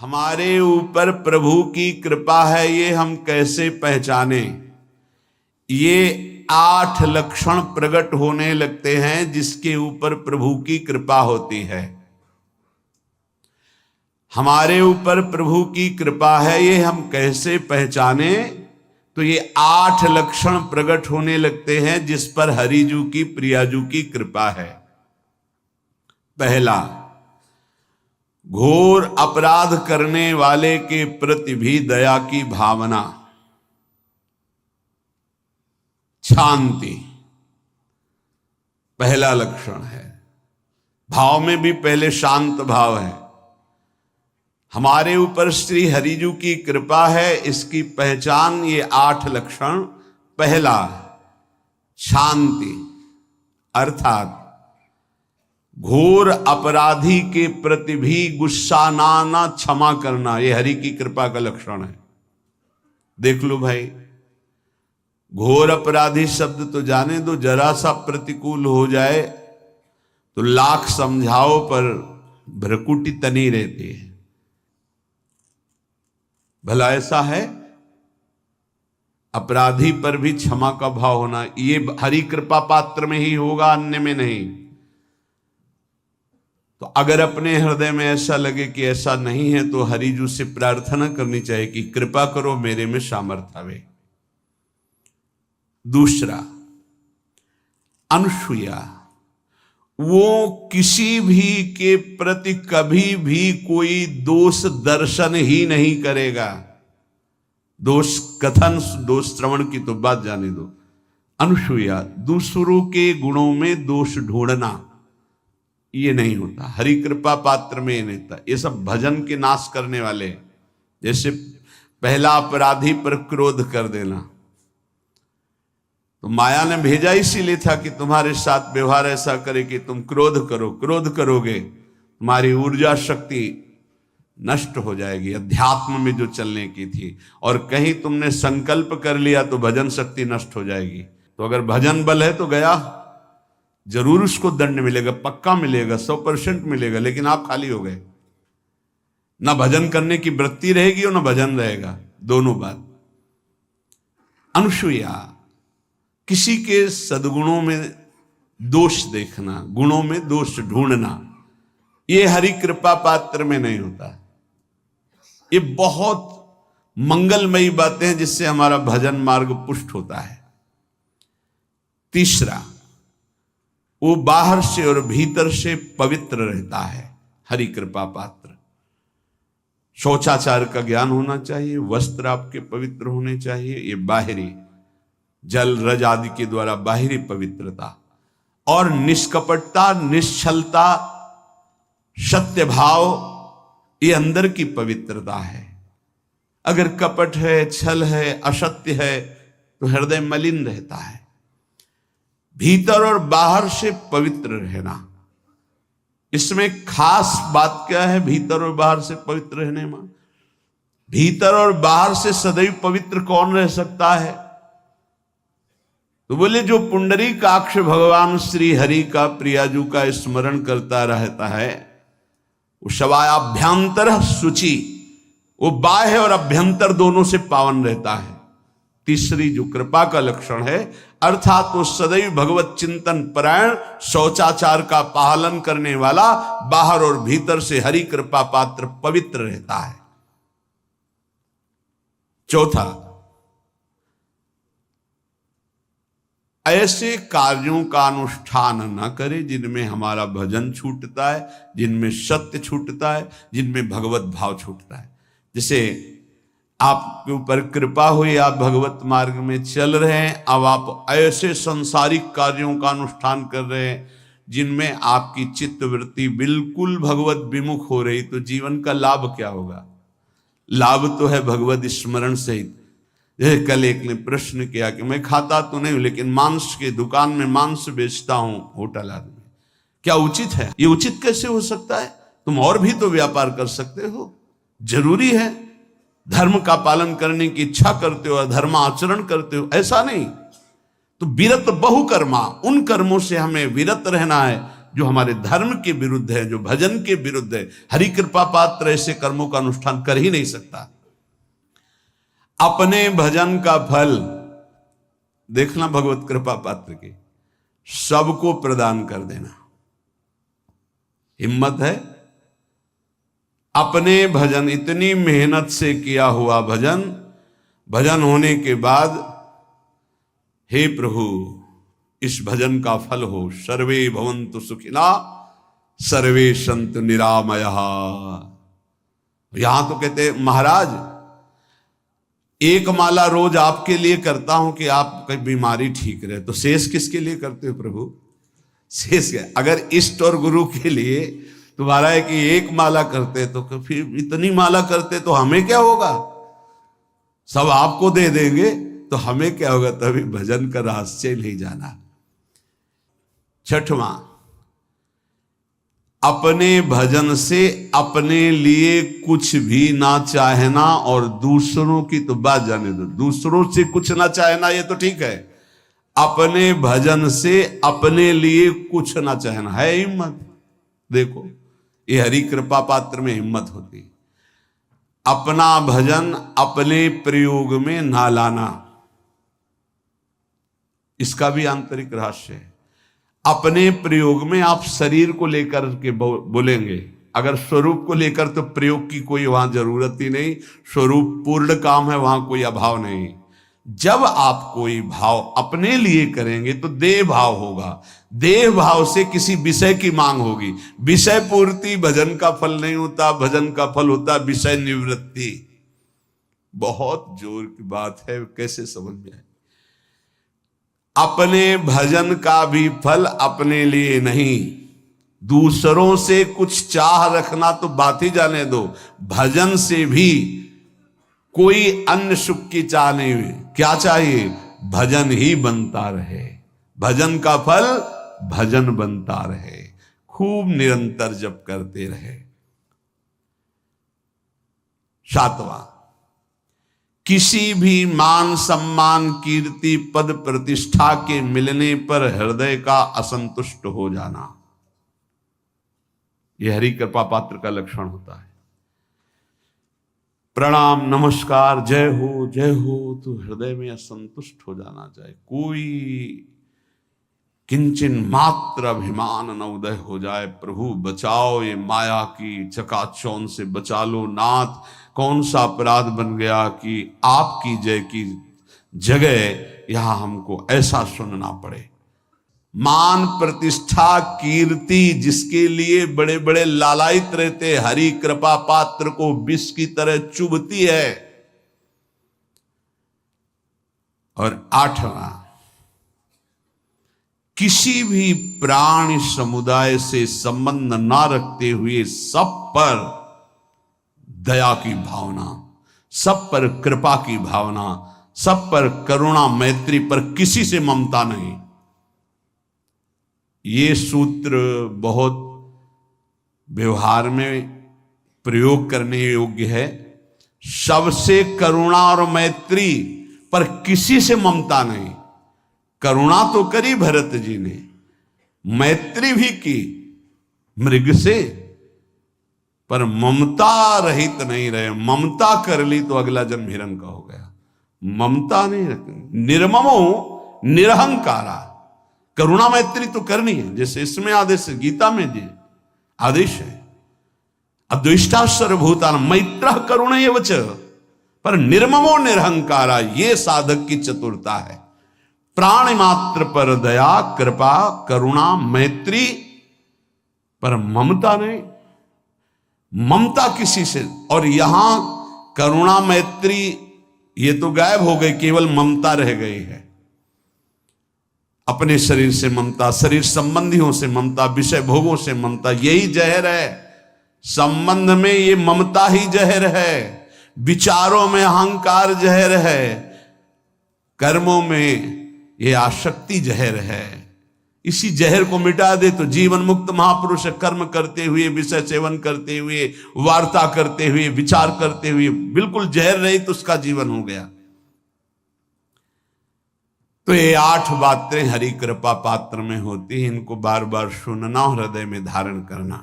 हमारे ऊपर प्रभु की कृपा है ये हम कैसे पहचाने? ये 8 लक्षण प्रकट होने लगते हैं जिसके ऊपर प्रभु की कृपा होती है। हमारे ऊपर प्रभु की कृपा है ये हम कैसे पहचाने? तो ये 8 लक्षण प्रकट होने लगते हैं जिस पर हरिजू की प्रियाजू की कृपा है। पहला, घोर अपराध करने वाले के प्रति भी दया की भावना, शांति पहला लक्षण है। भाव में भी पहले शांत भाव है। हमारे ऊपर श्री हरिजू की कृपा है, इसकी पहचान ये 8 लक्षण। पहला, शांति, अर्थात घोर अपराधी के प्रति भी गुस्सा ना क्षमा करना, ये हरि की कृपा का लक्षण है। देख लो भाई, घोर अपराधी शब्द तो जाने दो, जरा सा प्रतिकूल हो जाए तो लाख समझाओ पर भ्रकुटी तनी रहती है। भला ऐसा है? अपराधी पर भी क्षमा का भाव होना, ये हरि कृपा पात्र में ही होगा, अन्य में नहीं। तो अगर अपने हृदय में ऐसा लगे कि ऐसा नहीं है तो हरिजू से प्रार्थना करनी चाहिए कि कृपा करो, मेरे में सामर्थ्य आवे। दूसरा, अनुसूया, वो किसी भी के प्रति कभी भी कोई दोष दर्शन ही नहीं करेगा। दोष कथन, दोष श्रवण की तो बात जाने दो। अनुसूया, दूसरों के गुणों में दोष ढूंढना ये नहीं होता। हरि कृपा पात्र में ये नहीं होता। ये सब भजन के नाश करने वाले। जैसे पहला अपराधी पर क्रोध कर देना, तो माया ने भेजा इसीलिए था कि तुम्हारे साथ व्यवहार ऐसा करे कि तुम क्रोध करो। क्रोध करोगे तुम्हारी ऊर्जा शक्ति नष्ट हो जाएगी, अध्यात्म में जो चलने की थी। और कहीं तुमने संकल्प कर लिया तो भजन शक्ति नष्ट हो जाएगी। तो अगर भजन बल है तो गया, जरूर उसको दंड मिलेगा, पक्का मिलेगा, 100% मिलेगा, लेकिन आप खाली हो गए। ना भजन करने की वृत्ति रहेगी और ना भजन रहेगा, दोनों बात। अनुसूया, किसी के सद्गुणों में दोष देखना, गुणों में दोष ढूंढना, ये हरि कृपा पात्र में नहीं होता। ये बहुत मंगलमयी बातें हैं जिससे हमारा भजन मार्ग पुष्ट होता है। तीसरा, वो बाहर से और भीतर से पवित्र रहता है, हरि कृपा पात्र। शौचाचार का ज्ञान होना चाहिए, वस्त्र आपके पवित्र होने चाहिए, ये बाहरी जल रज आदि के द्वारा बाहरी पवित्रता। और निष्कपटता, निश्चलता, सत्य भाव, ये अंदर की पवित्रता है। अगर कपट है, छल है, असत्य है तो हृदय मलिन रहता है। भीतर और बाहर से पवित्र रहना, इसमें खास बात क्या है? भीतर और बाहर से पवित्र रहने में, भीतर और बाहर से सदैव पवित्र कौन रह सकता है? तो बोले जो पुंडरीकाक्ष भगवान श्री हरि का, प्रियाजू का स्मरण करता रहता है, वो शवायाभ्यंतर शुचि, वो बाह्य और अभ्यंतर दोनों से पावन रहता है। तीसरी जो कृपा का लक्षण है, अर्थात वो सदैव भगवत चिंतन परायण, शौचाचार का पालन करने वाला, बाहर और भीतर से हरि कृपा पात्र पवित्र रहता है। चौथा, ऐसे कार्यों का अनुष्ठान न करे जिनमें हमारा भजन छूटता है, जिनमें सत्य छूटता है, जिनमें भगवत भाव छूटता है। जैसे आपके ऊपर कृपा हुई, आप भगवत मार्ग में चल रहे हैं, अब आप ऐसे संसारिक कार्यों का अनुष्ठान कर रहे हैं जिनमें आपकी चित्तवृत्ति बिल्कुल भगवत विमुख हो रही, तो जीवन का लाभ क्या होगा? लाभ तो है भगवत स्मरण सहित। जैसे कल एक ने प्रश्न किया कि मैं खाता तो नहीं हूं लेकिन मांस के दुकान में मांस बेचता हूं, होटल आदमी, क्या उचित है? ये उचित कैसे हो सकता है? तुम और भी तो व्यापार कर सकते हो। जरूरी है धर्म का पालन करने की इच्छा करते हो, धर्म आचरण करते हो, ऐसा नहीं। तो विरत बहुकर्मा, उन कर्मों से हमें विरत रहना है जो हमारे धर्म के विरुद्ध है, जो भजन के विरुद्ध है। हरि कृपा पात्र ऐसे कर्मों का अनुष्ठान कर ही नहीं सकता। अपने भजन का फल देखना भगवत कृपा पात्र के, सबको प्रदान कर देना। हिम्मत है? अपने भजन, इतनी मेहनत से किया हुआ भजन, भजन होने के बाद हे प्रभु इस भजन का फल हो, सर्वे भवन्तु सुखिना सर्वे सन्तु निरामयः। यहां तो कहते महाराज एक माला रोज आपके लिए करता हूं कि आपकी बीमारी ठीक रहे, तो शेष किसके लिए करते हो प्रभु? शेष क्या? अगर इष्ट और गुरु के लिए तुम्हारा है कि एक माला करते तो फिर इतनी माला करते तो हमें क्या होगा? सब आपको दे देंगे तो हमें क्या होगा? तभी भजन का रहस्य नहीं जाना। छठवां, अपने भजन से अपने लिए कुछ भी ना चाहना, और दूसरों की तो बात जाने दो, दूसरों से कुछ ना चाहना ये तो ठीक है, अपने भजन से अपने लिए कुछ ना चाहना है हिम्मत। देखो ये हरि कृपा पात्र में हिम्मत होती है। अपना भजन अपने प्रयोग में ना लाना, इसका भी आंतरिक रहस्य है। अपने प्रयोग में आप शरीर को लेकर के बोलेंगे, अगर स्वरूप को लेकर तो प्रयोग की कोई वहां जरूरत ही नहीं, स्वरूप पूर्ण काम है, वहां कोई अभाव नहीं। जब आप कोई भाव अपने लिए करेंगे तो देह भाव होगा, देह भाव से किसी विषय की मांग होगी। विषय पूर्ति भजन का फल नहीं होता, भजन का फल होता विषय निवृत्ति। बहुत जोर की बात है, कैसे समझ में आए? अपने भजन का भी फल अपने लिए नहीं, दूसरों से कुछ चाह रखना तो बात ही जाने दो, भजन से भी कोई अन्य सुख की चाह नहीं हुई। क्या चाहिए? भजन ही बनता रहे, भजन का फल भजन बनता रहे, खूब निरंतर जप करते रहे। सातवां, किसी भी मान सम्मान कीर्ति पद प्रतिष्ठा के मिलने पर हृदय का असंतुष्ट हो जाना, यह हरि कृपा पात्र का लक्षण होता है। प्रणाम नमस्कार जय हो तो हृदय में असंतुष्ट हो जाना चाहिए। कोई किंचन मात्र अभिमान न उदय हो जाए। प्रभु बचाओ, ये माया की चकाचौंध से बचा लो नाथ। कौन सा अपराध बन गया कि आपकी जय की जगह यहां हमको ऐसा सुनना पड़े। मान प्रतिष्ठा कीर्ति जिसके लिए बड़े बड़े लालायित रहते, हरि कृपा पात्र को विष की तरह चुभती है। और आठवां, किसी भी प्राणी समुदाय से संबंध ना रखते हुए सब पर दया की भावना, सब पर कृपा की भावना, सब पर करुणा मैत्री, पर किसी से ममता नहीं। ये सूत्र बहुत व्यवहार में प्रयोग करने योग्य है। सबसे करुणा और मैत्री, पर किसी से ममता नहीं। करुणा तो करी भरत जी ने, मैत्री भी की मृग से, पर ममता रहित नहीं रहे। ममता कर ली तो अगला जन्म हिरण का हो गया। ममता नहीं रखनी। निर्ममो निरहंकारा, करुणा मैत्री तो करनी है, जैसे इसमें आदेश है, गीता में जी आदेश है, अद्वेष्टा सर्वभूतान मैत्र करुण एवच, पर निर्ममो निरहंकारा, ये साधक की चतुरता है। प्राण मात्र पर दया कृपा करुणा मैत्री, पर ममता नहीं। ममता किसी से, और यहां करुणा मैत्री ये तो गायब हो गई, केवल ममता रह गई है। अपने शरीर से ममता, शरीर संबंधियों से ममता, विषय भोगों से ममता, यही जहर है। संबंध में ये ममता ही जहर है, विचारों में अहंकार जहर है, कर्मों में ये आसक्ति जहर है। इसी जहर को मिटा दे तो जीवन मुक्त महापुरुष कर्म करते हुए, विषय सेवन करते हुए, वार्ता करते हुए, विचार करते हुए, बिल्कुल जहर रहित उसका जीवन हो गया। तो ये 8 बातें हरि कृपा पात्र में होती है, इनको बार बार सुनना और हृदय में धारण करना।